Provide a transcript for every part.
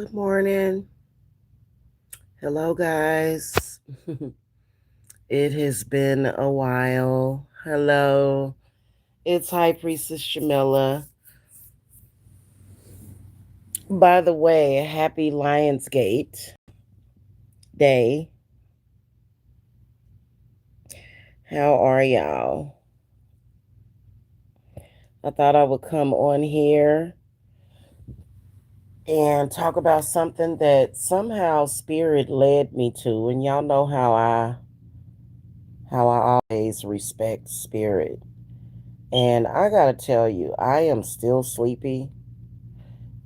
Good morning. Hello, guys. It has been a while. Hello. It's High Priestess Shamilla. By the way, happy Lionsgate Day. How are y'all? I thought I would come on here and talk about something that somehow spirit led me to. And y'all know how I always respect spirit. And I gotta tell you, I am still sleepy,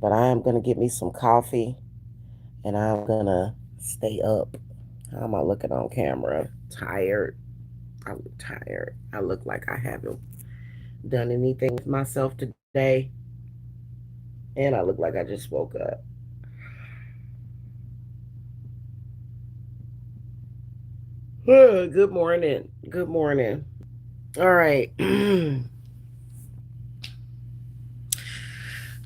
but I am gonna get me some coffee and I'm gonna stay up. How am I looking on camera? Tired. I look tired. I look like I haven't done anything with myself today. And I look like I just woke up. Good morning. Good morning. All right.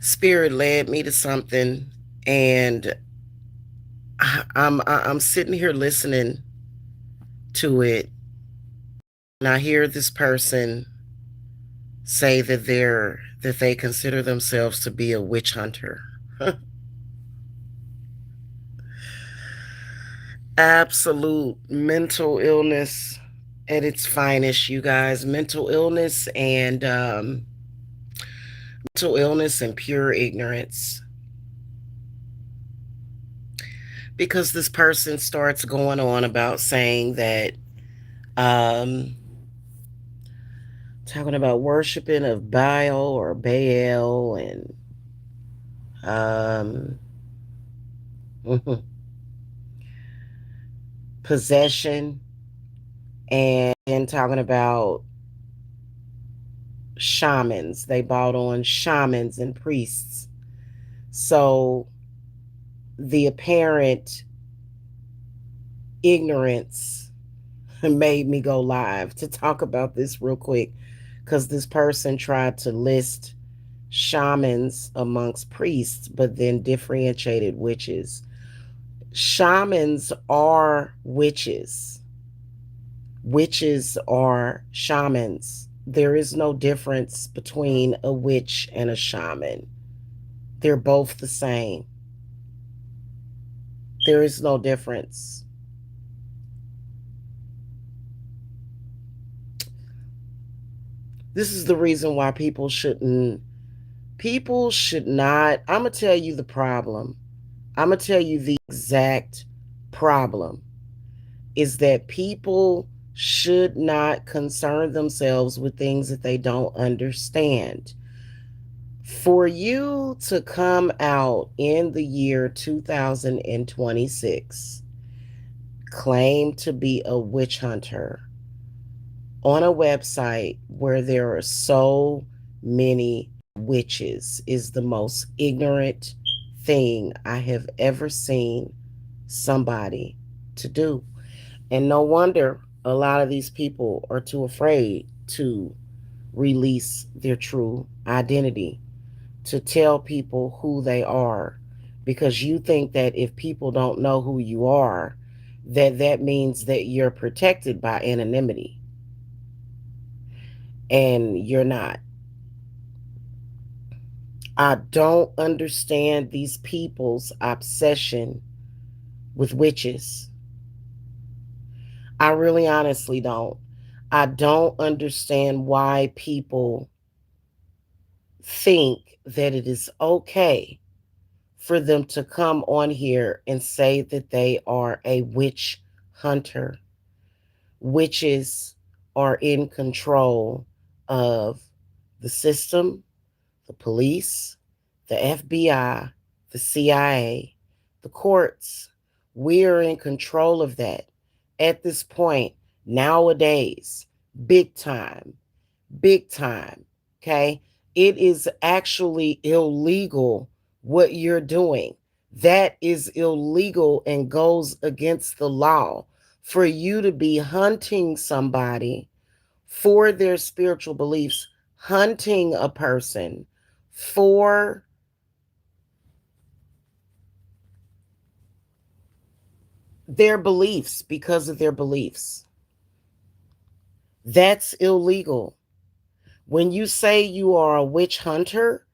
Spirit led me to something, and I'm sitting here listening to it, and I hear this person say that they consider themselves to be a witch hunter. Absolute mental illness at its finest, you guys. Mental illness and pure ignorance. Because this person starts going on about saying that um talking about worshiping of Baal or Baal and um possession, and talking about shamans. They bought on shamans and priests. So the apparent ignorance made me go live to talk about this real quick because this person tried to list shamans amongst priests, but then differentiated witches. Shamans are witches. Witches are shamans. There is no difference between a witch and a shaman. They're both the same. There is no difference. This is the reason why people should not. I'm going to tell you the problem. I'm going to tell you the exact problem is that people should not concern themselves with things that they don't understand. For you to come out in the year 2026, claim to be a witch hunter on a website where there are so many witches is the most ignorant thing I have ever seen somebody to do. And no wonder a lot of these people are too afraid to release their true identity, to tell people who they are, because you think that if people don't know who you are, that means that you're protected by anonymity, and you're not. I don't understand these people's obsession with witches. I really honestly don't. I don't understand why people think that it is okay for them to come on here and say that they are a witch hunter. Witches are in control of the system, the police, the FBI, the CIA, the courts. We are in control of that at this point nowadays, big time, big time. Okay. It is actually illegal what you're doing. That is illegal and goes against the law for you to be hunting somebody for their spiritual beliefs, hunting a person for their beliefs, because of their beliefs. That's illegal. When you say you are a witch hunter,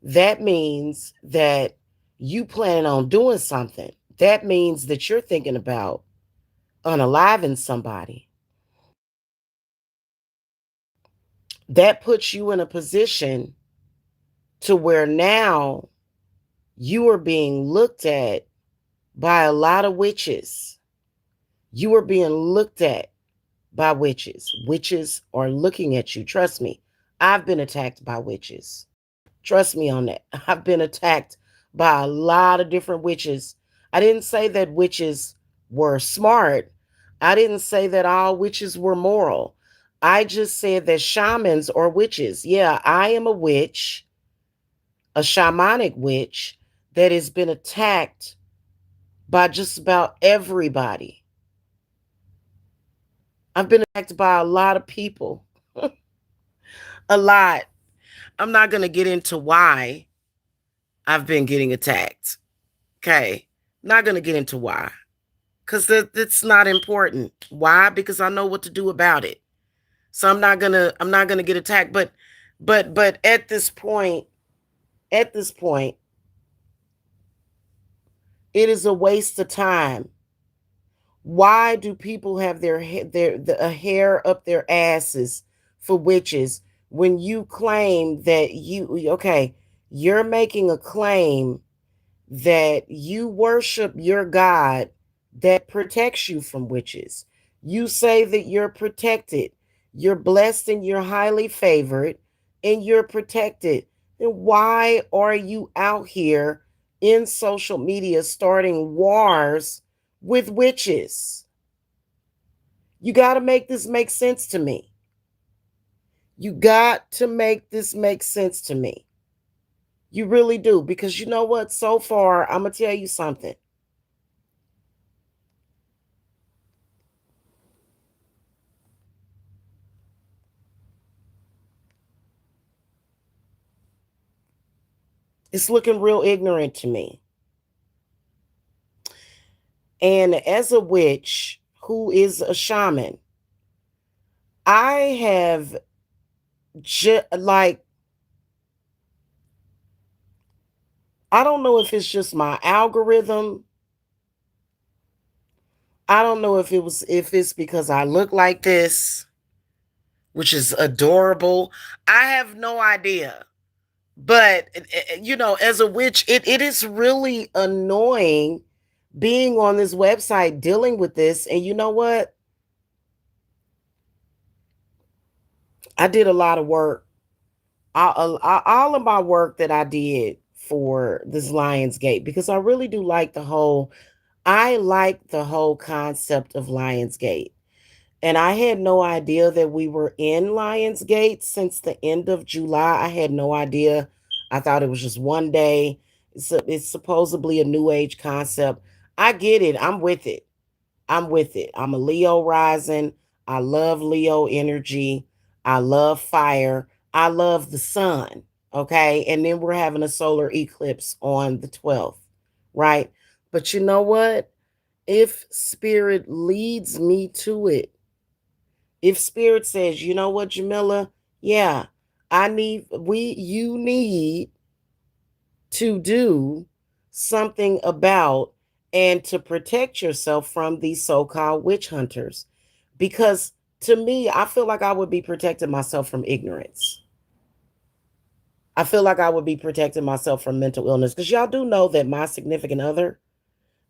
that means that you plan on doing something. That means that you're thinking about unaliving somebody. That puts you in a position to where now you are being looked at by a lot of witches. You are being looked at by witches. Witches are looking at you. Trust me, I've been attacked by witches. Trust me on that. I've been attacked by a lot of different witches. I didn't say that witches were smart. I didn't say that all witches were moral. I just said that shamans are witches. Yeah, I am a witch, a shamanic witch that has been attacked by just about everybody. I've been attacked by a lot of people. A lot. I'm not going to get into why I've been getting attacked. Okay. Not going to get into why. Because that's not important. Why? Because I know what to do about it. So I'm not gonna get attacked. But at this point, it is a waste of time. Why do people have a hair up their asses for witches when you claim that you're making a claim that you worship your God that protects you from witches. You say that you're protected, you're blessed, and you're highly favored, and you're protected. Then why are you out here in social media starting wars with witches? You got to make this make sense to me. You got to make this make sense to me. You really do. Because you know what? So far, I'm going to tell you something. It's looking real ignorant to me. And as a witch who is a shaman, I have like, I don't know if it's just my algorithm. I don't know if it's because I look like this, which is adorable. I have no idea. But as a witch, it is really annoying being on this website dealing with this. And you know what? I did a lot of work. All of my work that I did for this Lionsgate, because I like the whole concept of Lionsgate. And I had no idea that we were in Lionsgate since the end of July. I had no idea. I thought it was just one day. It's supposedly a new age concept. I get it. I'm with it. I'm with it. I'm a Leo rising. I love Leo energy. I love fire. I love the sun. Okay. And then we're having a solar eclipse on the 12th. Right. But you know what? If spirit leads me to it, if spirit says, you know what, Jamila, yeah, you need to do something about and to protect yourself from these so-called witch hunters. Because to me, I feel like I would be protecting myself from ignorance. I feel like I would be protecting myself from mental illness. Because y'all do know that my significant other,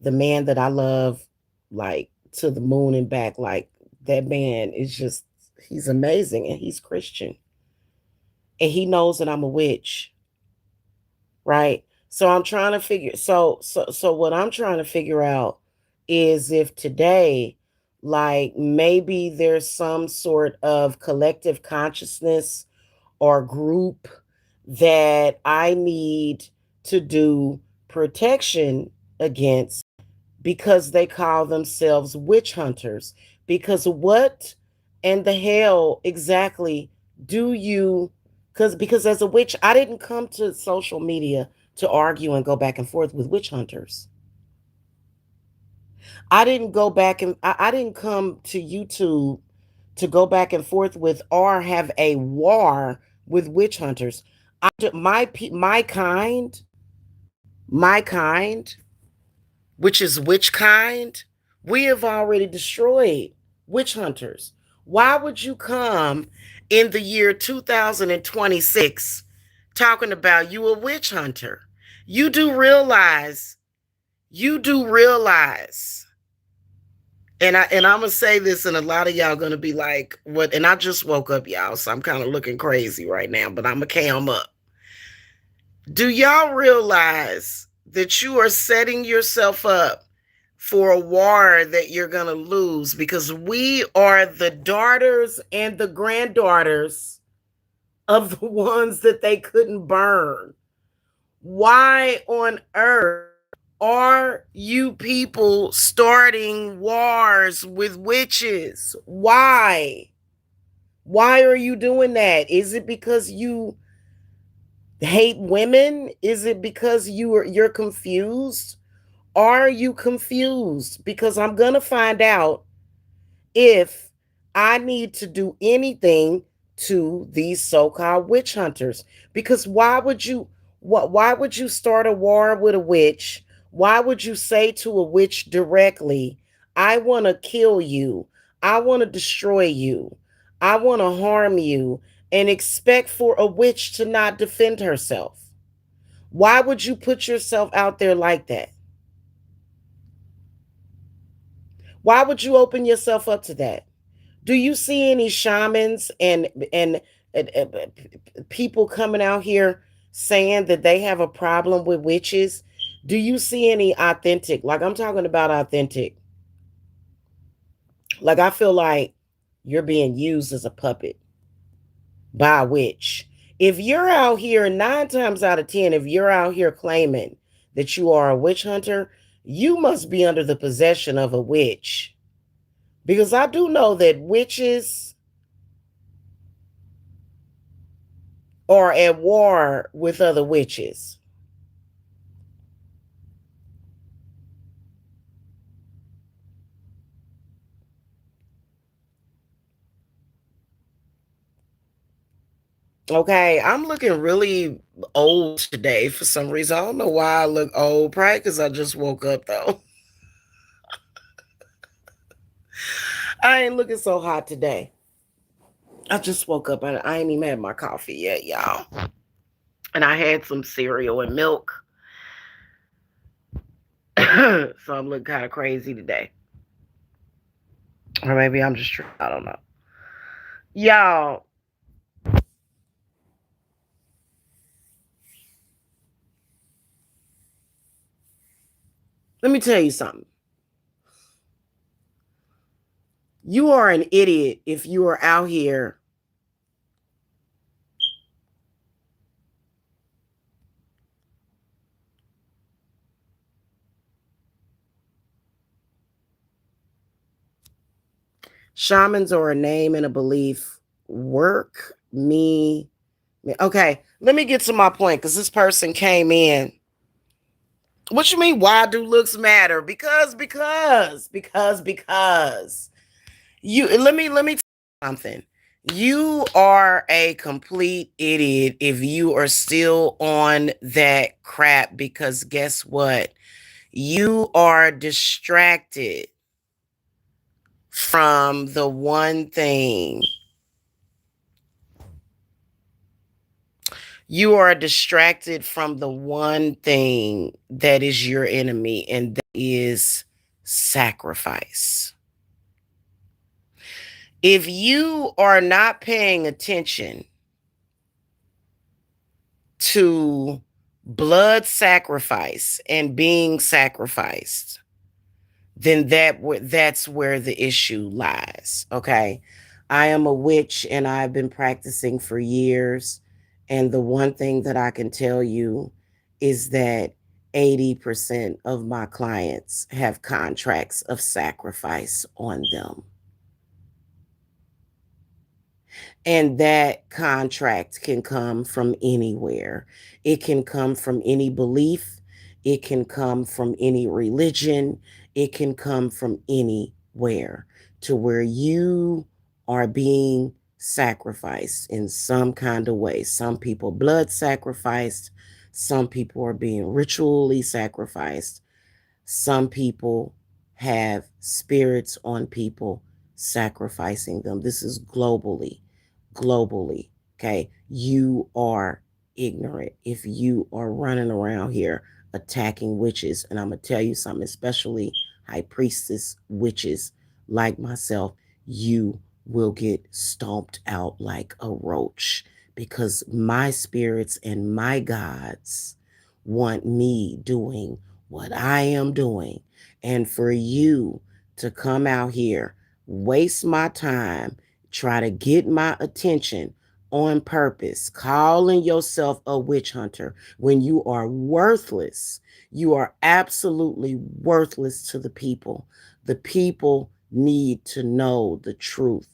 the man that I love, like to the moon and back, like that man is just, he's amazing and he's Christian. And he knows that I'm a witch, right? So I'm trying to figure so what I'm trying to figure out is if today, like, maybe there's some sort of collective consciousness or group that I need to do protection against, because they call themselves witch hunters. Because what and the hell exactly do you, because as a witch, I didn't come to social media to argue and go back and forth with witch hunters. I didn't go back and I didn't come to YouTube to go back and forth with or have a war with witch hunters. My kind, which is which kind, we have already destroyed witch hunters. Why would you come in the year 2026 talking about you a witch hunter? You do realize, you do realize, and I'm gonna say this, and a lot of y'all gonna be like, "What?" And I just woke up, y'all, so I'm kind of looking crazy right now, but I'm gonna cam up. Do y'all realize that you are setting yourself up for a war that you're going to lose because we are the daughters and the granddaughters of the ones that they couldn't burn? Why on earth are you people starting wars with witches? Why? Why are you doing that? Is it because you hate women? Is it because you're confused? Are you confused? Because I'm going to find out if I need to do anything to these so-called witch hunters. Because why would you start a war with a witch? Why would you say to a witch directly, I want to kill you. I want to destroy you. I want to harm you, and expect for a witch to not defend herself? Why would you put yourself out there like that? Why would you open yourself up to that? Do you see any shamans and people coming out here saying that they have a problem with witches? Do you see any authentic? Like, I'm talking about authentic. Like, I feel like you're being used as a puppet by a witch. If you're out here, 9 times out of 10, if you're out here claiming that you are a witch hunter, you must be under the possession of a witch. Because I do know that witches are at war with other witches. Okay, I'm looking really old today for some reason. I don't know why I look old. Probably because I just woke up, though. I ain't looking so hot today. I just woke up and I ain't even had my coffee yet, y'all. And I had some cereal and milk. So I'm looking kind of crazy today. Or maybe I'm just, I don't know. Y'all, let me tell you something. You are an idiot if you are out here shamans are a name and a belief. Work me. Okay, let me get to my point because this person came in. What you mean? Why do looks matter? Because you let me tell you something. You are a complete idiot if you are still on that crap because guess what? You are distracted from the one thing. You are distracted from the one thing that is your enemy, and that is sacrifice. If you are not paying attention to blood sacrifice and being sacrificed, then that's where the issue lies. Okay. I am a witch and I've been practicing for years. And the one thing that I can tell you is that 80% of my clients have contracts of sacrifice on them. And that contract can come from anywhere. It can come from any belief. It can come from any religion. It can come from anywhere to where you are being sacrificed in some kind of way. Some people blood sacrificed. Some people are being ritually sacrificed. Some people have spirits on people sacrificing them. This is globally, globally. Okay. You are ignorant if you are running around here attacking witches. And I'm going to tell you something, especially high priestess witches like myself, you will get stomped out like a roach because my spirits and my gods want me doing what I am doing. And for you to come out here, waste my time, try to get my attention on purpose, calling yourself a witch hunter when you are worthless. You are absolutely worthless to the people. The people need to know the truth.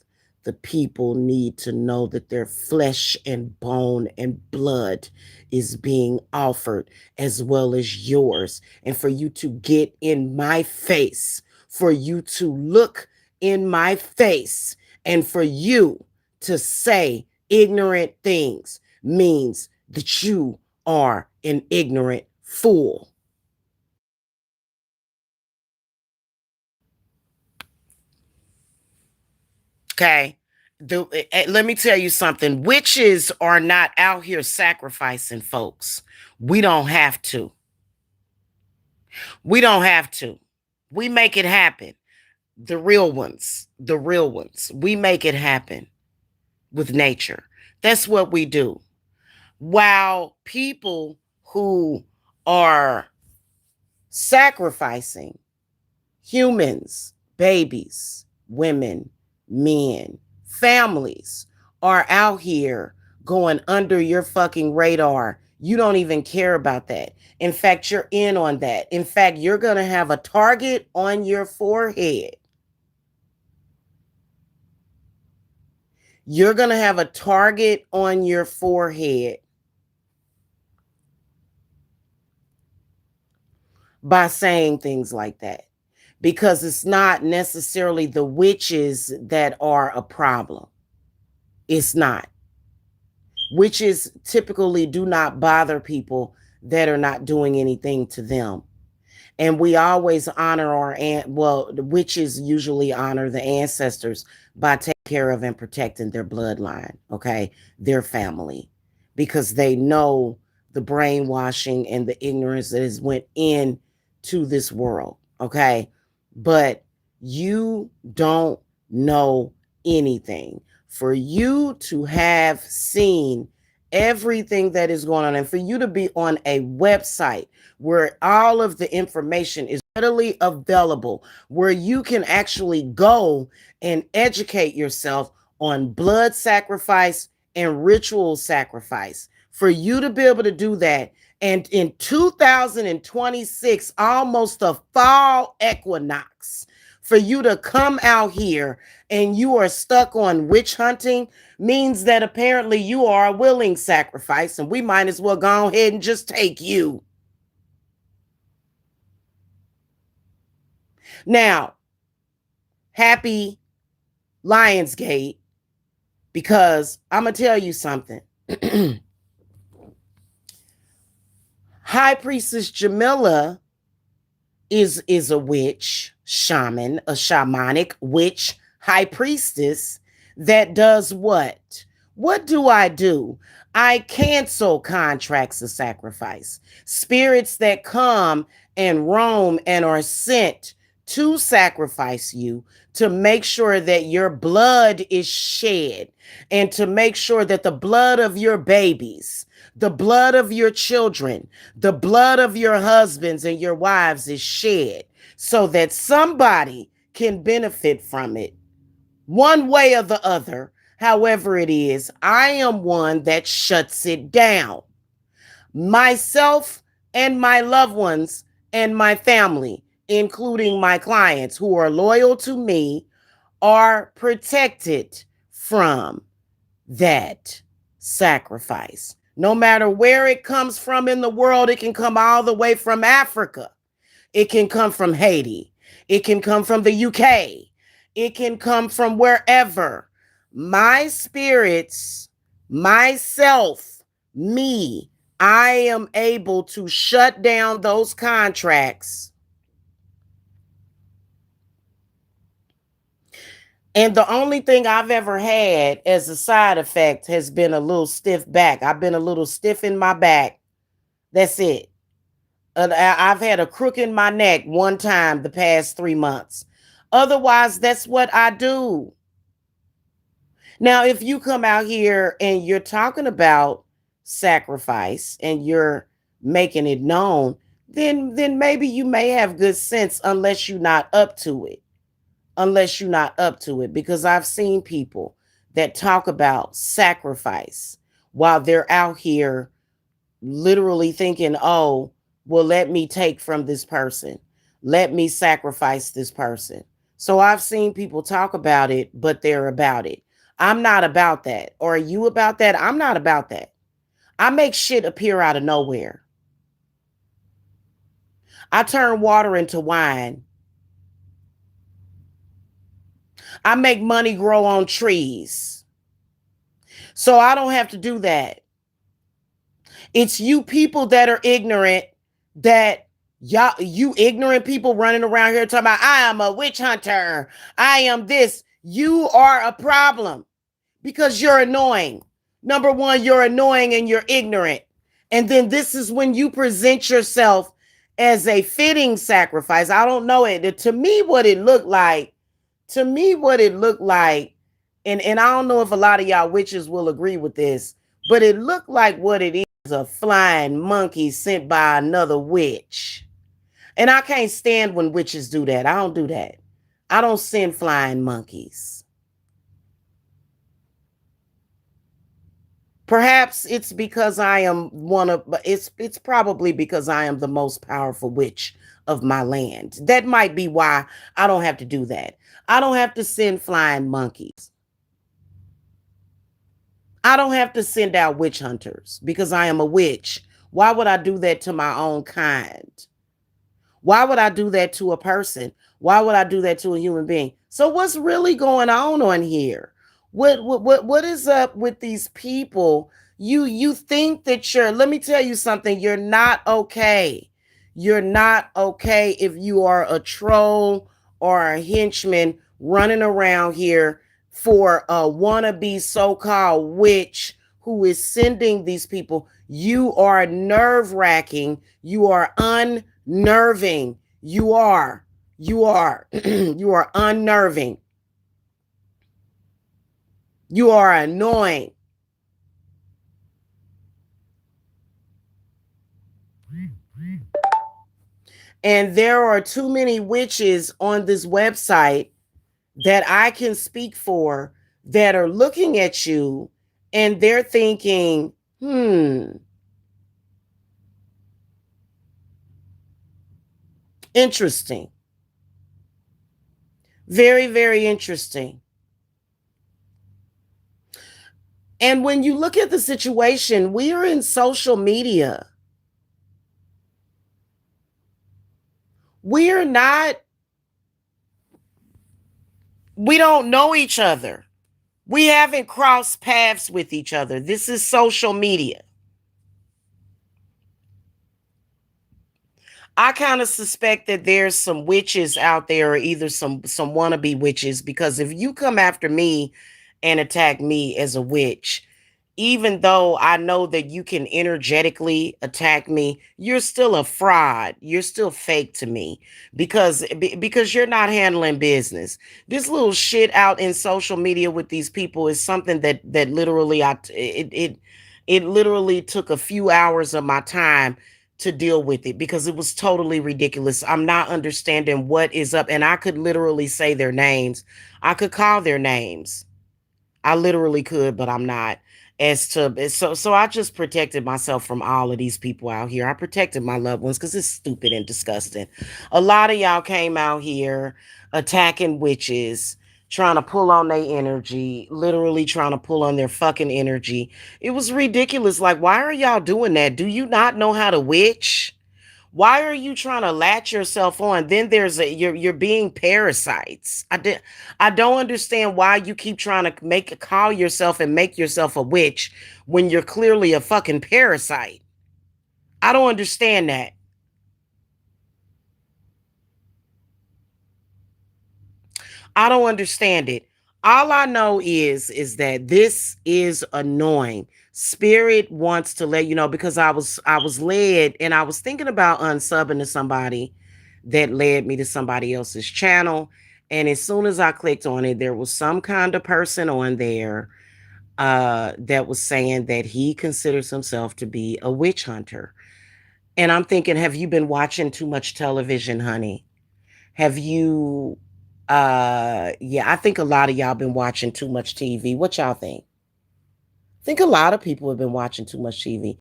The people need to know that their flesh and bone and blood is being offered as well as yours. And for you to get in my face, for you to look in my face, and for you to say ignorant things means that you are an ignorant fool. Okay. Let me tell you something. Witches are not out here sacrificing folks. We don't have to. We don't have to. We make it happen. The real ones, the real ones. We make it happen with nature. That's what we do. While people who are sacrificing humans, babies, women, men, families are out here going under your fucking radar. You don't even care about that. In fact, you're in on that. In fact, you're going to have a target on your forehead. You're going to have a target on your forehead by saying things like that because it's not necessarily the witches that are a problem. It's not. Witches typically do not bother people that are not doing anything to them. And we always honor the witches usually honor the ancestors by taking care of and protecting their bloodline, okay, their family, because they know the brainwashing and the ignorance that has went in to this world, okay. But you don't know anything. For you to have seen everything that is going on and for you to be on a website where all of the information is readily available, where you can actually go and educate yourself on blood sacrifice and ritual sacrifice. For you to be able to do that, and in 2026, almost a fall equinox, for you to come out here and you are stuck on witch hunting means that apparently you are a willing sacrifice, and we might as well go ahead and just take you. Now, happy Lionsgate, because I'm going to tell you something. High Priestess Jamila is a witch, shaman, a shamanic witch, high priestess that does what? What do? I cancel contracts of sacrifice. Spirits that come and roam and are sent to sacrifice you, to make sure that your blood is shed, and to make sure that the blood of your babies, the blood of your children, the blood of your husbands and your wives is shed so that somebody can benefit from it one way or the other. However it is, I am one that shuts it down. Myself and my loved ones and my family, including my clients who are loyal to me, are protected from that sacrifice. No matter where it comes from in the world, it can come all the way from Africa. It can come from Haiti. It can come from the UK. It can come from wherever. My spirits, myself, me, I am able to shut down those contracts. And the only thing I've ever had as a side effect has been a little stiff back. I've been a little stiff in my back. That's it. I've had a crook in my neck one time the past 3 months. Otherwise, that's what I do. Now, if you come out here and you're talking about sacrifice and you're making it known, then maybe you may have good sense unless you're not up to it. Unless you're not up to it. Because I've seen people that talk about sacrifice while they're out here literally thinking, oh, well, let me take from this person. Let me sacrifice this person. So I've seen people talk about it, but they're about it. I'm not about that. Or are you about that? I'm not about that. I make shit appear out of nowhere. I turn water into wine. I make money grow on trees. So I don't have to do that. It's you people that are ignorant, that y'all, you ignorant people running around here talking about, I am a witch hunter. I am this. You are a problem because you're annoying. Number one, you're annoying and you're ignorant. And then this is when you present yourself as a fitting sacrifice. I don't know it. To me, what it looked like, and I don't know if a lot of y'all witches will agree with this, but it looked like what it is, a flying monkey sent by another witch. And I can't stand when witches do that. I don't do that. I don't send flying monkeys. Perhaps it's because I am it's probably because I am the most powerful witch of my land. That might be why I don't have to do that. I don't have to send flying monkeys. I don't have to send out witch hunters because I am a witch. Why would I do that to my own kind? Why would I do that to a person? Why would I do that to a human being? So what's really going on here? What is up with these people? You think that let me tell you something, you're not okay. You're not okay if you are a troll or a henchman running around here for a wannabe so-called witch who is sending these people. You are nerve-wracking. You are unnerving. You are you are unnerving. You are annoying. And there are too many witches on this website that I can speak for that are looking at you and they're thinking, interesting. Very, very interesting. And when you look at the situation, we are in social media. We're not, we don't know each other. We haven't crossed paths with each other. This is social media. I kind of suspect that there's some witches out there, or either some wannabe witches, because if you come after me and attack me as a witch, even though I know that you can energetically attack me, you're still a fraud. You're still fake to me because you're not handling business. This little shit out in social media with these people is something that literally it literally took a few hours of my time to deal with it because it was totally ridiculous. I'm not understanding what is up, and I could literally say their names. I could call their names. I literally could, but I'm not. So I just protected myself from all of these people out here. I protected my loved ones because it's stupid and disgusting. A lot of y'all came out here attacking witches, trying to pull on their energy, literally trying to pull on their fucking energy. It was ridiculous. Like, why are y'all doing that? Do you not know how to witch? Why are you trying to latch yourself on? Then you're being parasites. I don't understand why you keep trying to call yourself and make yourself a witch when you're clearly a fucking parasite. I don't understand that. I don't understand it. All I know is that this is annoying. Spirit wants to let you know, because I was led, and I was thinking about unsubbing to somebody that led me to somebody else's channel. And as soon as I clicked on it, there was some kind of person on there that was saying that he considers himself to be a witch hunter. And I'm thinking, have you been watching too much television, honey? Have you yeah, I think a lot of y'all been watching too much TV. What y'all think? I think a lot of people have been watching too much TV.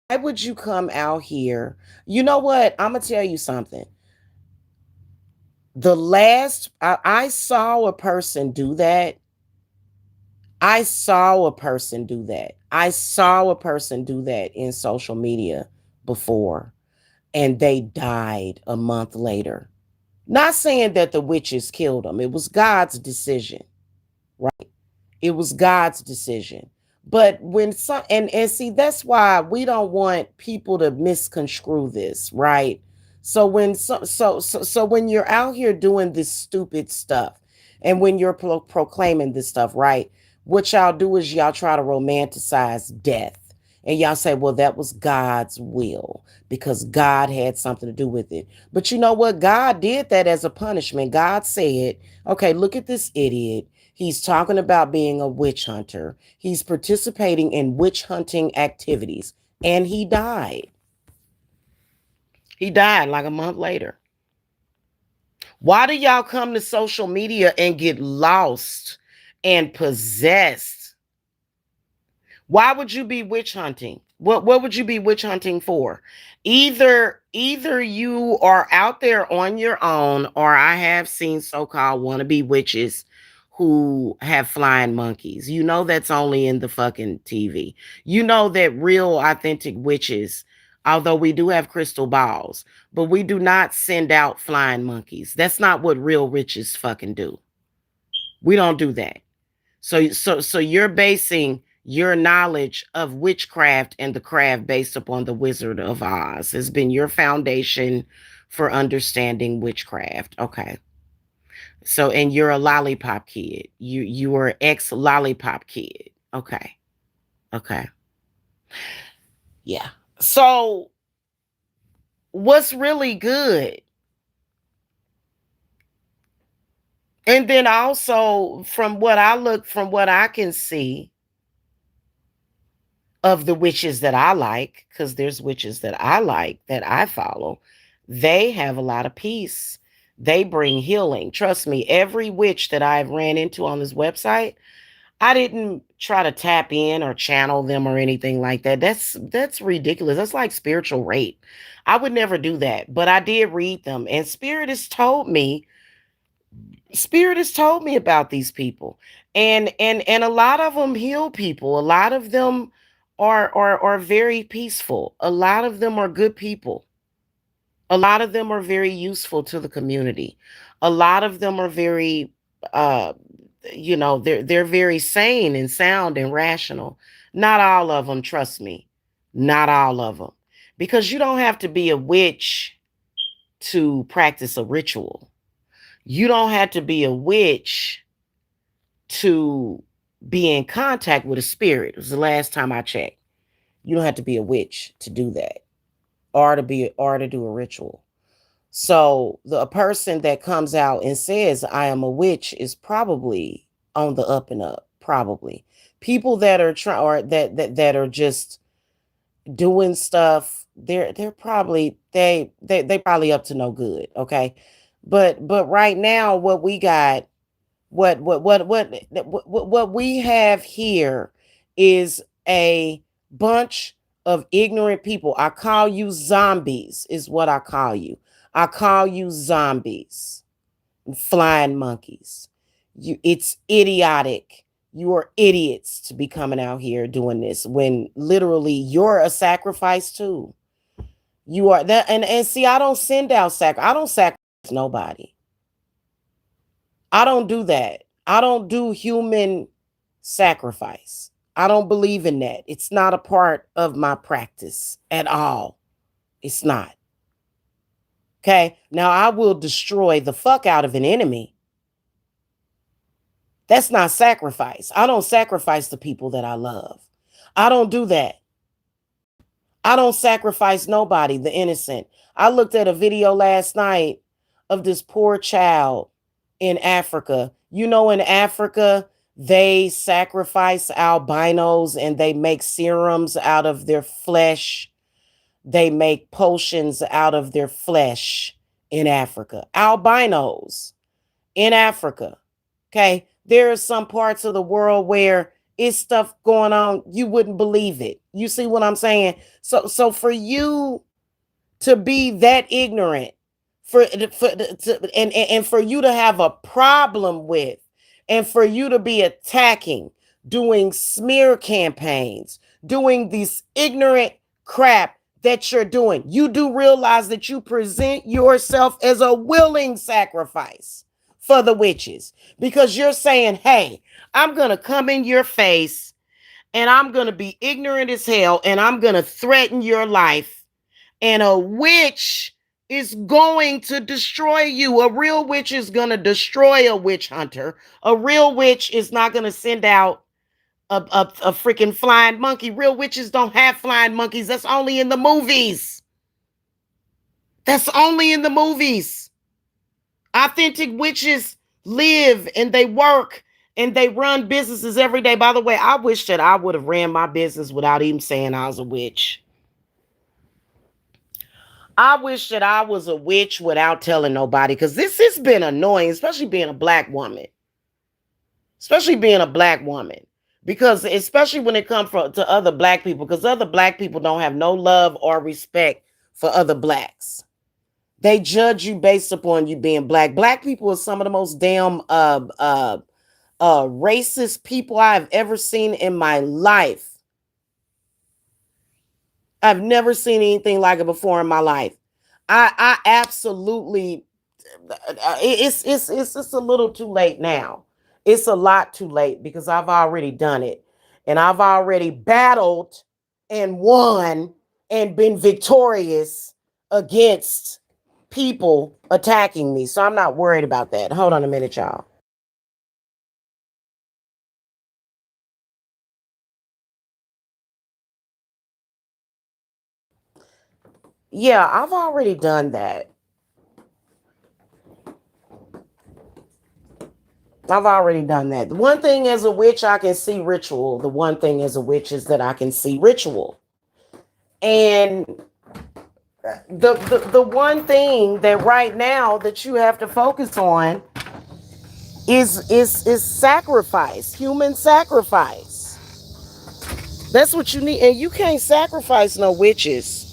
Why would you come out here? You know what? I'm gonna tell you something. The last I saw a person do that. I saw a person do that. I saw a person do that in social media before, and they died a month later. Not saying that the witches killed them. It was God's decision, right? It was God's decision. But when some and see, that's why we don't want people to misconstrue this, right? So when you're out here doing this stupid stuff, and when you're proclaiming this stuff, right? What y'all do is y'all try to romanticize death. And y'all say, well, that was God's will because God had something to do with it. But you know what? God did that as a punishment. God said, okay, look at this idiot. He's talking about being a witch hunter. He's participating in witch hunting activities. And he died. He died like a month later. Why do y'all come to social media and get lost and possessed? Why would you be witch hunting? What would you be witch hunting for? Either you are out there on your own, or I have seen so-called wannabe witches who have flying monkeys. You know that's only in the fucking TV. You know that real authentic witches, although we do have crystal balls, but we do not send out flying monkeys. That's not what real witches fucking do. We don't do that. So you're basing your knowledge of witchcraft and the craft based upon the Wizard of Oz has been your foundation for understanding witchcraft. Okay. So and you're a lollipop kid. You were ex lollipop kid. Okay. Okay. Yeah. So what's really good? And then also from what I can see, of the witches that I like, because there's witches that I like that I follow, they have a lot of peace. They bring healing. Trust me, every witch that I've ran into on this website, I didn't try to tap in or channel them or anything like that. That's ridiculous. That's like spiritual rape. I would never do that. But I did read them, and Spirit has told me about these people, and a lot of them heal people. A lot of them are very peaceful. A lot of them are good people. A lot of them are very useful to the community. A lot of them are very uh they're very sane and sound and rational. Not all of them, trust me. Not all of them. Because you don't have to be a witch to practice a ritual. You don't have to be a witch to be in contact with a spirit. It was the last time I checked. You don't have to be a witch to do that, or to do a ritual. So a person that comes out and says I am a witch is probably on the up and up. Probably people that are trying, or that are just doing stuff. They're probably they probably up to no good. Okay, but right now what we got, what we have here is a bunch of ignorant people. I call you zombies, is what I call you. I call you zombies, flying monkeys. It's idiotic. You are idiots to be coming out here doing this when literally you're a sacrifice too. You are that, and see, I don't send out I don't sacrifice nobody. I don't do that. I don't do human sacrifice. I don't believe in that. It's not a part of my practice at all. It's not. Okay. Now I will destroy the fuck out of an enemy. That's not sacrifice. I don't sacrifice the people that I love. I don't do that. I don't sacrifice nobody, the innocent. I looked at a video last night of this poor child in Africa. You know, in Africa, they sacrifice albinos and they make serums out of their flesh. They make potions out of their flesh in Africa. Albinos in Africa. Okay. There are some parts of the world where it's stuff going on. You wouldn't believe it. You see what I'm saying? So for you to be that ignorant, and for you to have a problem with, and for you to be attacking, doing smear campaigns, doing this ignorant crap that you're doing, you do realize that you present yourself as a willing sacrifice for the witches, because you're saying, hey, I'm going to come in your face and I'm going to be ignorant as hell and I'm going to threaten your life. And a witch is going to destroy you. A real witch is going to destroy a witch hunter. A real witch is not going to send out a freaking flying monkey. Real witches don't have flying monkeys. That's only in the movies. That's only in the movies. Authentic witches live and they work and they run businesses every day. By the way, I wish that I would have ran my business without even saying I was a witch. I wish that I was a witch without telling nobody, because this has been annoying, especially being a black woman. Especially being a black woman. Because especially when it comes to other black people, because other black people don't have no love or respect for other blacks. They judge you based upon you being black. Black people are some of the most damn racist people I've ever seen in my life. I've never seen anything like it before in my life. I absolutely it's just a little too late now. It's a lot too late because I've already done it. And I've already battled and won and been victorious against people attacking me. So I'm not worried about that. Hold on a minute, y'all. Yeah, I've already done that. I've already done that. The one thing as a witch, I can see ritual. The one thing as a witch is that I can see ritual. And the one thing that right now that you have to focus on is sacrifice, human sacrifice. That's what you need. And you can't sacrifice no witches.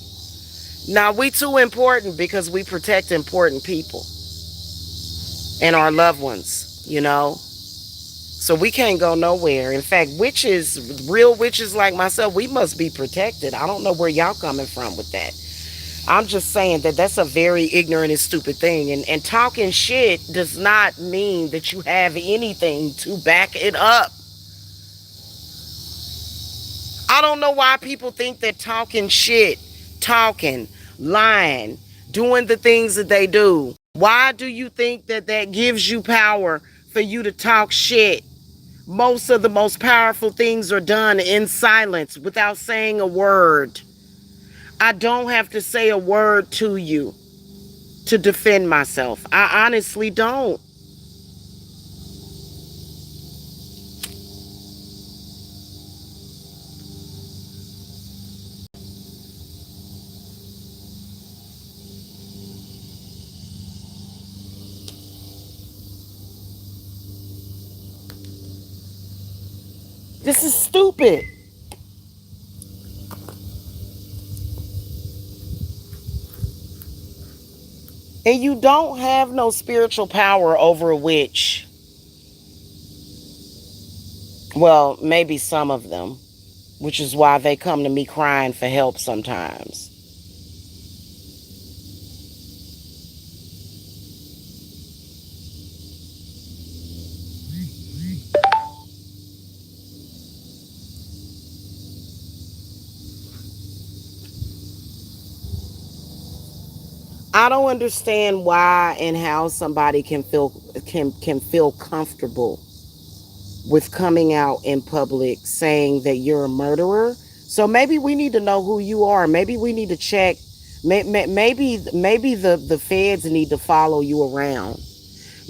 Now we too important because we protect important people and our loved ones, you know. So we can't go nowhere. In fact, witches, real witches like myself, we must be protected. I don't know where y'all coming from with that. I'm just saying that that's a very ignorant and stupid thing. And talking shit does not mean that you have anything to back it up. I don't know why people think that talking shit, talking, lying, doing the things that they do. Why do you think that that gives you power for you to talk shit? Most of the most powerful things are done in silence without saying a word. I don't have to say a word to you to defend myself. I honestly don't. This is stupid. And you don't have no spiritual power over a witch. Well, maybe some of them, which is why they come to me crying for help sometimes. I don't understand why and how somebody can feel comfortable with coming out in public saying that you're a murderer. So maybe we need to know who you are. Maybe we need to check. Maybe the feds need to follow you around.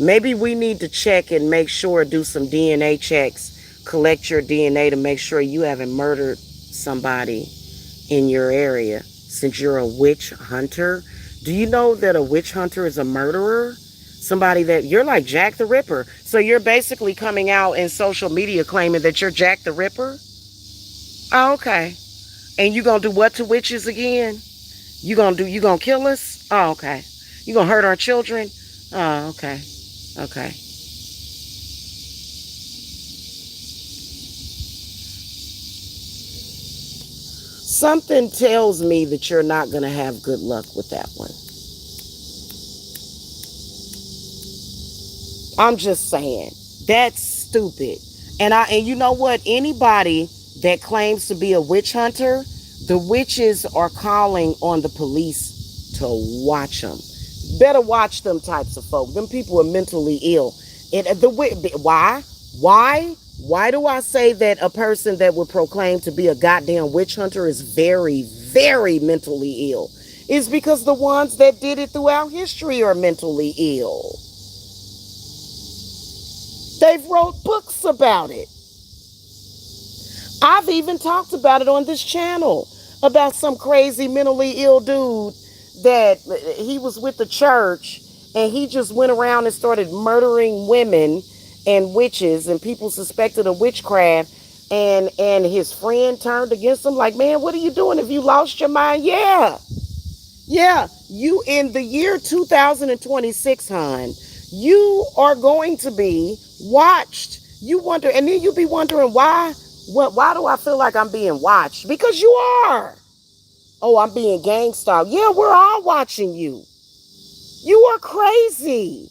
Maybe we need to check and make sure, do some DNA checks, collect your DNA to make sure you haven't murdered somebody in your area since you're a witch hunter. Do you know that a witch hunter is a murderer? Somebody that you're like Jack the Ripper. So you're basically coming out in social media claiming that you're Jack the Ripper? Oh, okay. And you gonna do what to witches again? You gonna kill us? Oh, okay. You gonna hurt our children? Oh, okay. Okay. Something tells me that you're not gonna have good luck with that one. I'm just saying. That's stupid. And you know what? Anybody that claims to be a witch hunter, the witches are calling on the police to watch them. Better watch them types of folk. Them people are mentally ill. Why? Why do I say that a person that would proclaim to be a goddamn witch hunter is very, very mentally ill? It's because the ones that did it throughout history are mentally ill. They've wrote books about it. I've even talked about it on this channel about some crazy mentally ill dude that he was with the church and he just went around and started murdering women and witches and people suspected of witchcraft and his friend turned against him like, man, what are you doing? If you lost your mind? Yeah, you in the year 2026, hon, you are going to be watched. You wonder, and then you be wondering why. What? Why do I feel like I'm being watched? Because you are. Oh, I'm being gang stalked. Yeah, we're all watching you. You are crazy.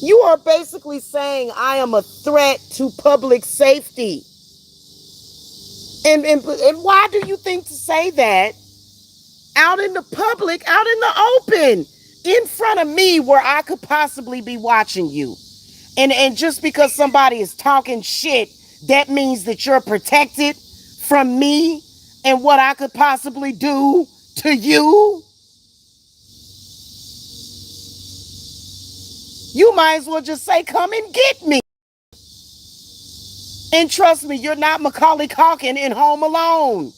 You are basically saying I am a threat to public safety. And why do you think to say that out in the public, out in the open, in front of me where I could possibly be watching you? And just because somebody is talking shit, that means that you're protected from me and what I could possibly do to you? You might as well just say, come and get me. And trust me, you're not Macaulay Culkin in Home Alone.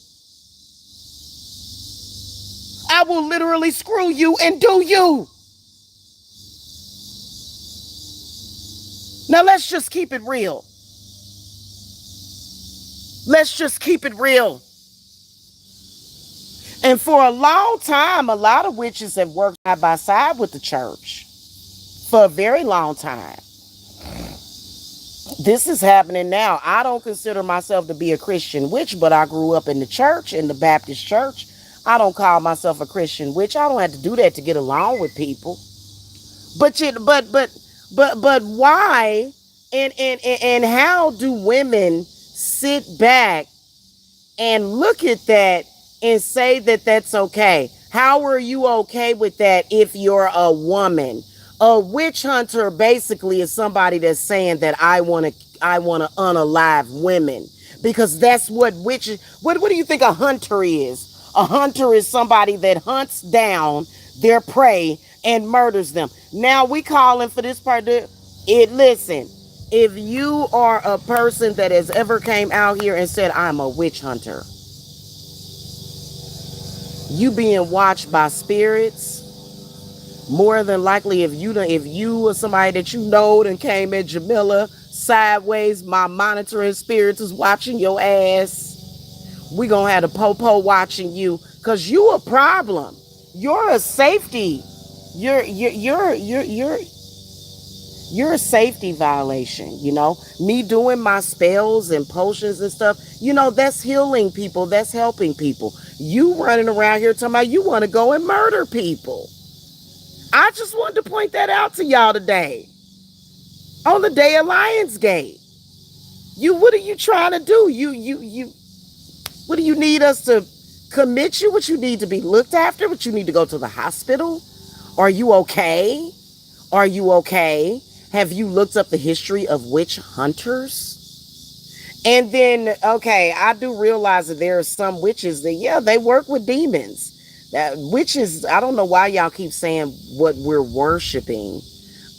I will literally screw you and do you. Now let's just keep it real. Let's just keep it real. And for a long time, a lot of witches have worked side by side with the church for a very long time. This is happening now. I don't consider myself to be a Christian witch, but I grew up in the church, in the Baptist church. I don't call myself a Christian witch. I don't have to do that to get along with people. But you, but why and how do women sit back and look at that and say that that's okay? How are you okay with that if you're a woman? A witch hunter basically is somebody that's saying that I want to unalive women because that's what witches. What do you think a hunter is? A hunter is somebody that hunts down their prey and murders them. Now we calling for this part. It listen. If you are a person that has ever came out here and said I'm a witch hunter, you being watched by spirits. More than likely, if you or somebody that you know and came at Jamila sideways, my monitoring spirits is watching your ass. We gonna have the popo watching you, cause you a problem. You're a safety. You're You're a safety violation, Me doing my spells and potions and stuff, that's healing people, that's helping people. You running around here talking about you want to go and murder people. I just wanted to point that out to y'all today on the day of Lionsgate. What are you trying to do? What do you need us to commit you? What you need to be looked after? What you need to go to the hospital? Are you okay? Are you okay? Have you looked up the history of witch hunters? And then, okay, I do realize that there are some witches that, yeah, they work with demons. That witches, I don't know why y'all keep saying what we're worshiping.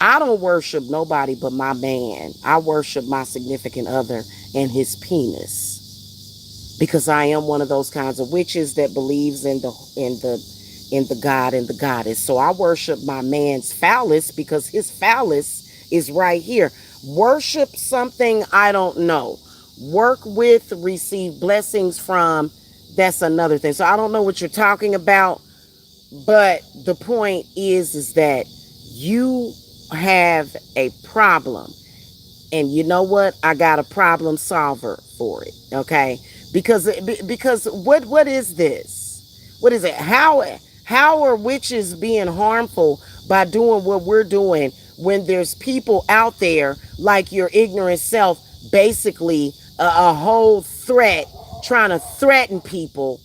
I don't worship nobody but my man. I worship my significant other and his penis, because I am one of those kinds of witches that believes in the God and the goddess. So I worship my man's phallus because his phallus is right here. Worship something I don't know. Work with, receive blessings from, that's another thing. So I don't know what you're talking about, but the point is that you have a problem, and you know what? I got a problem solver for it. Okay, because what is this? What is it? How are witches being harmful by doing what we're doing when there's people out there like your ignorant self, basically a whole threat, trying to threaten people,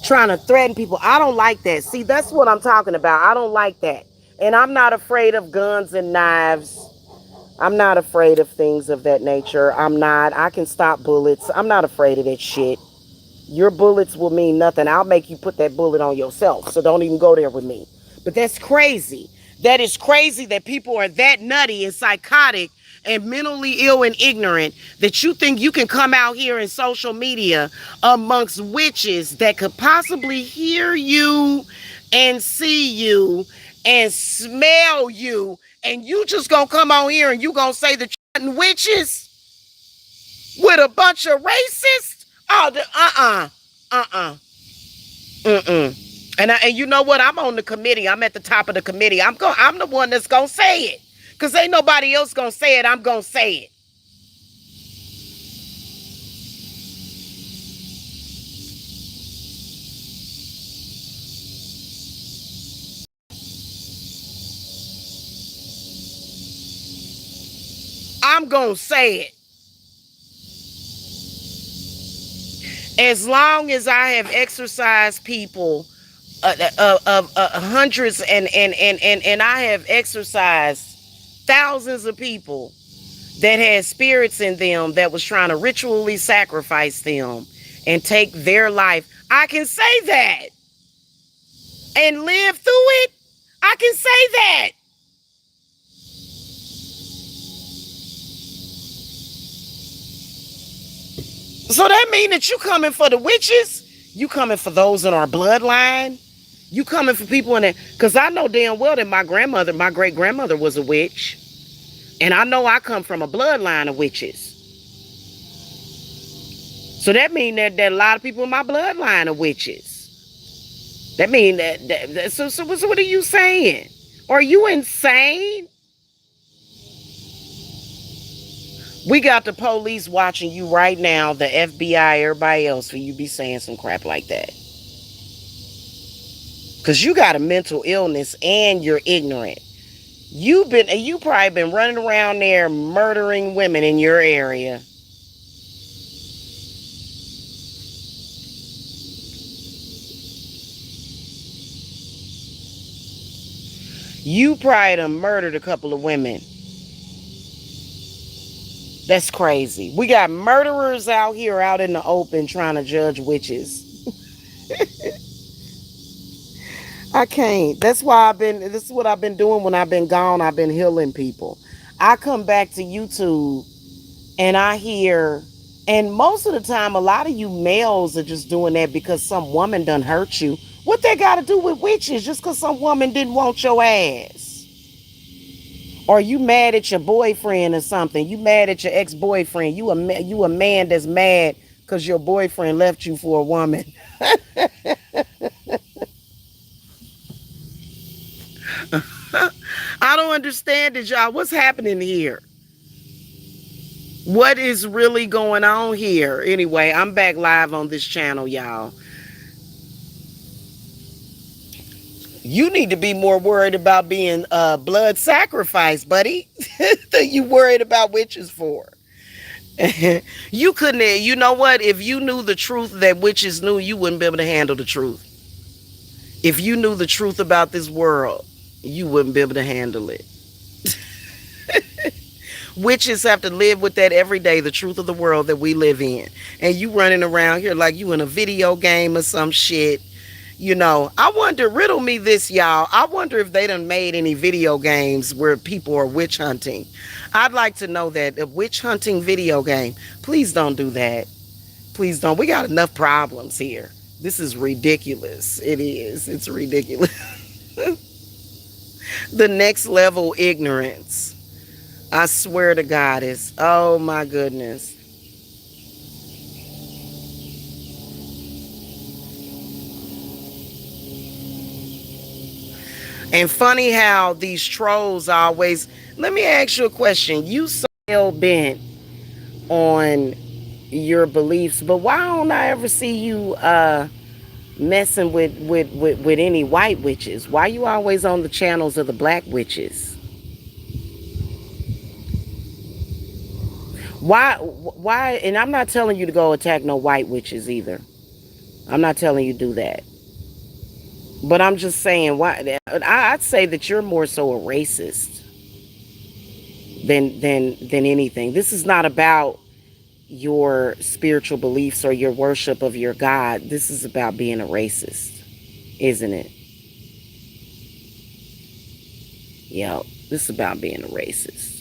I don't like that. See, that's what I'm talking about. I don't like that. And I'm not afraid of guns and knives. I'm not afraid of things of that nature. I'm not. I can stop bullets. I'm not afraid of that shit. Your bullets will mean nothing. I'll make you put that bullet on yourself. So don't even go there with me. But that's crazy. That is crazy that people are that nutty and psychotic and mentally ill and ignorant that you think you can come out here in social media amongst witches that could possibly hear you and see you and smell you, and you just gonna come on here and you gonna say that you're witches with a bunch of racists? Oh, uh-uh. Mm-mm. And you know what? I'm on the committee. I'm at the top of the committee. I'm the one that's gonna say it. Cause ain't nobody else gonna say it. I'm gonna say it. I'm gonna say it. As long as I have exercised people, hundreds and I have exercised thousands of people that had spirits in them that was trying to ritually sacrifice them and take their life. I can say that and live through it. I can say that. So that mean that you coming for the witches? You coming for those in our bloodline? You coming for people in it? Because I know damn well that my great grandmother was a witch. And I know I come from a bloodline of witches. So that mean that a lot of people in my bloodline are witches. That mean so what are you saying? Are you insane? We got the police watching you right now, the FBI, everybody else, for you be saying some crap like that. Because you got a mental illness and you're ignorant. You probably been running around there murdering women in your area. You probably done murdered a couple of women. That's crazy. We got murderers out here out in the open trying to judge witches. I can't. This is what I've been doing when I've been gone. I've been healing people. I come back to YouTube and I hear, and most of the time, a lot of you males are just doing that because some woman done hurt you. What they got to do with witches just because some woman didn't want your ass? Or you mad at your boyfriend or something? You mad at your ex-boyfriend? You a man that's mad because your boyfriend left you for a woman? I don't understand it, y'all. What's happening here? What is really going on here? Anyway, I'm back live on this channel, y'all. You need to be more worried about being blood sacrificed, buddy, than you worried about witches for. You couldn't, you know what? If you knew the truth that witches knew, you wouldn't be able to handle the truth. If you knew the truth about this world, you wouldn't be able to handle it. Witches have to live with that every day, the truth of the world that we live in. And you running around here like you in a video game or some shit. I wonder, riddle me this, y'all. I wonder if they done made any video games where people are witch hunting. I'd like to know that. A witch hunting video game. Please don't do that. Please don't. We got enough problems here. This is ridiculous. It is. It's ridiculous. The next level ignorance. I swear to God is. Oh my goodness. And funny how these trolls always. Let me ask you a question. You so hell bent on your beliefs, but why don't I ever see you messing with any white witches? Why you always on the channels of the black witches? Why? And I'm not telling you to go attack no white witches either. I'm not telling you to do that. But I'm just saying, why? I'd say that you're more so a racist than anything. This is not about your spiritual beliefs or your worship of your God. This is about being a racist, isn't it? Yo, this is about being a racist.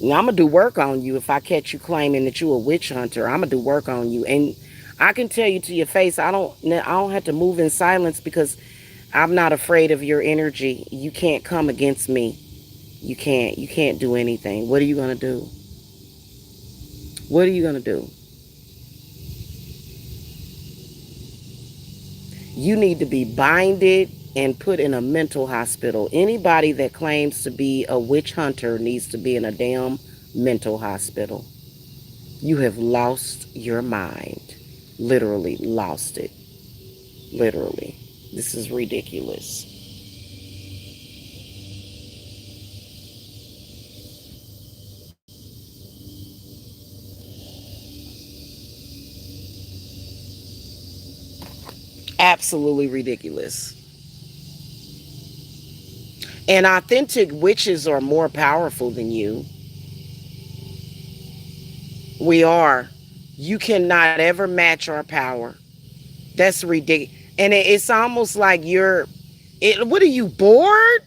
Now, I'm gonna do work on you if I catch you claiming that you a witch hunter. I'm gonna do work on you, and I can tell you to your face. I don't have to move in silence because I'm not afraid of your energy. You can't come against me. You can't. You can't do anything. What are you gonna do? What are you gonna do? You need to be binded and put in a mental hospital. Anybody that claims to be a witch hunter needs to be in a damn mental hospital. You have lost your mind. Literally lost it. Literally. This is ridiculous. Absolutely ridiculous. And authentic witches are more powerful than you. We are. You cannot ever match our power. That's ridiculous. And it's almost like what are you, bored?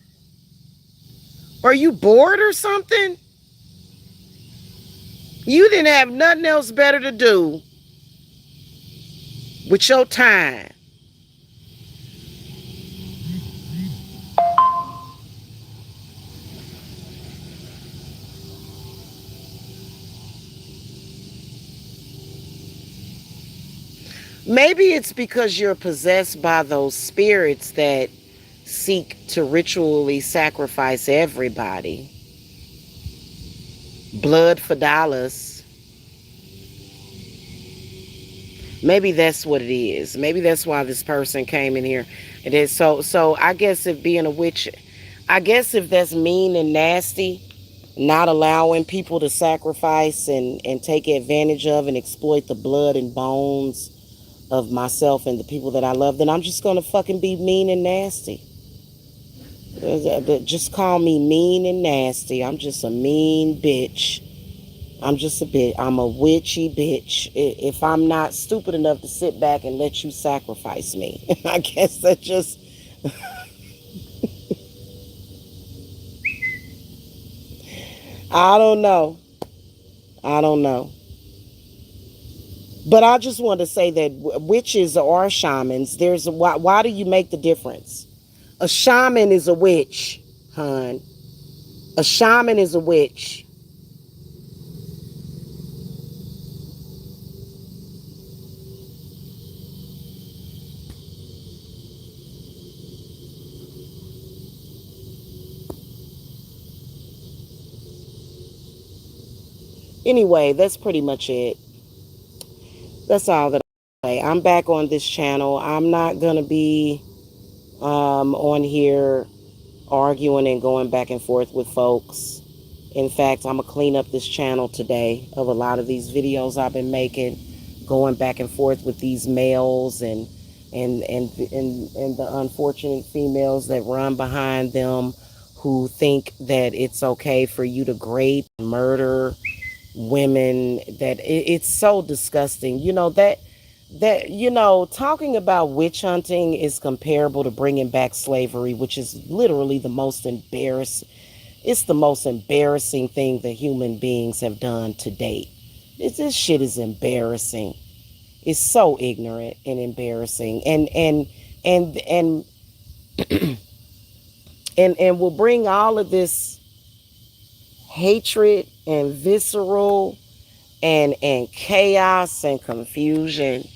Are you bored or something? You didn't have nothing else better to do with your time. Maybe it's because you're possessed by those spirits that seek to ritually sacrifice everybody. Blood for dollars. Maybe that's what it is. Maybe that's why this person came in here. It is so I guess if being a witch, I guess if that's mean and nasty, not allowing people to sacrifice and take advantage of and exploit the blood and bones of myself and the people that I love, then I'm just gonna fucking be mean and nasty. Just call me mean and nasty. I'm just a mean bitch. I'm a witchy bitch. If I'm not stupid enough to sit back and let you sacrifice me, I guess that just. I don't know. I don't know. But I just want to say that witches are shamans. Why do you make the difference? A shaman is a witch, hon. A shaman is a witch. Anyway, that's pretty much it. That's all that I say. I'm back on this channel. I'm not gonna be on here arguing and going back and forth with folks. In fact, I'm gonna clean up this channel today of a lot of these videos I've been making, going back and forth with these males and the unfortunate females that run behind them, who think that it's okay for you to rape, murder women. That it's so disgusting. Talking about witch hunting is comparable to bringing back slavery, which is literally the most embarrassing. It's the most embarrassing thing that human beings have done to date. This shit is embarrassing. It's so ignorant and embarrassing, and and and will bring all of this hatred and visceral and chaos and confusion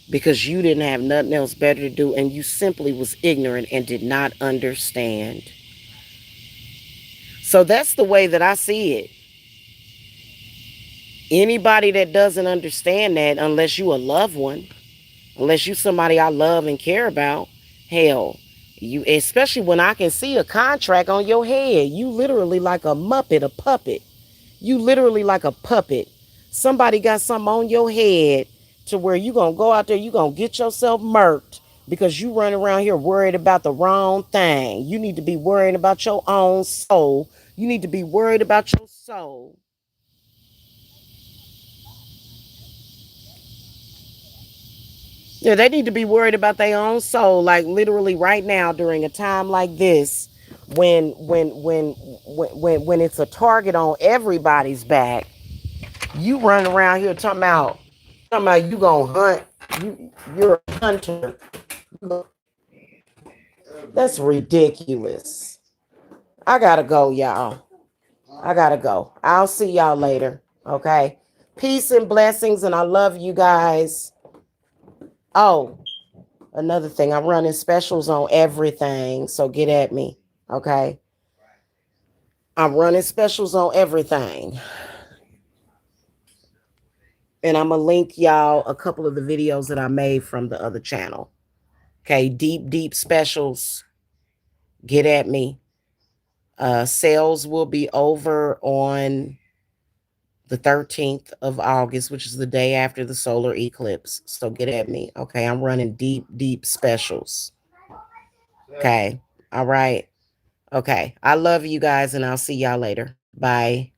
because you didn't have nothing else better to do and you simply was ignorant and did not understand. So that's the way that I see it. Anybody that doesn't understand that, unless you a loved one, unless you somebody I love and care about, hell, you, especially when I can see a contract on your head, you literally like a muppet, a puppet. You literally like a puppet. Somebody got something on your head to where you gonna go out there, you gonna get yourself murked because you run around here worried about the wrong thing. You need to be worrying about your own soul. You need to be worried about your soul. Yeah, they need to be worried about their own soul, like literally right now during a time like this, when it's a target on everybody's back. You run around here talking about you gonna hunt. You're a hunter. That's ridiculous. I gotta go, y'all. I gotta go. I'll see y'all later. Okay. Peace and blessings, and I love you guys. Oh, another thing, I'm running specials on everything, so get at me. Okay. I'm running specials on everything. And I'm gonna link y'all a couple of the videos that I made from the other channel. Okay, deep specials. Get at me. Sales will be over on the 13th of August, which is the day after the solar eclipse. So get at me. Okay, I'm running deep specials. Okay, all right. Okay, I love you guys, and I'll see y'all later. Bye.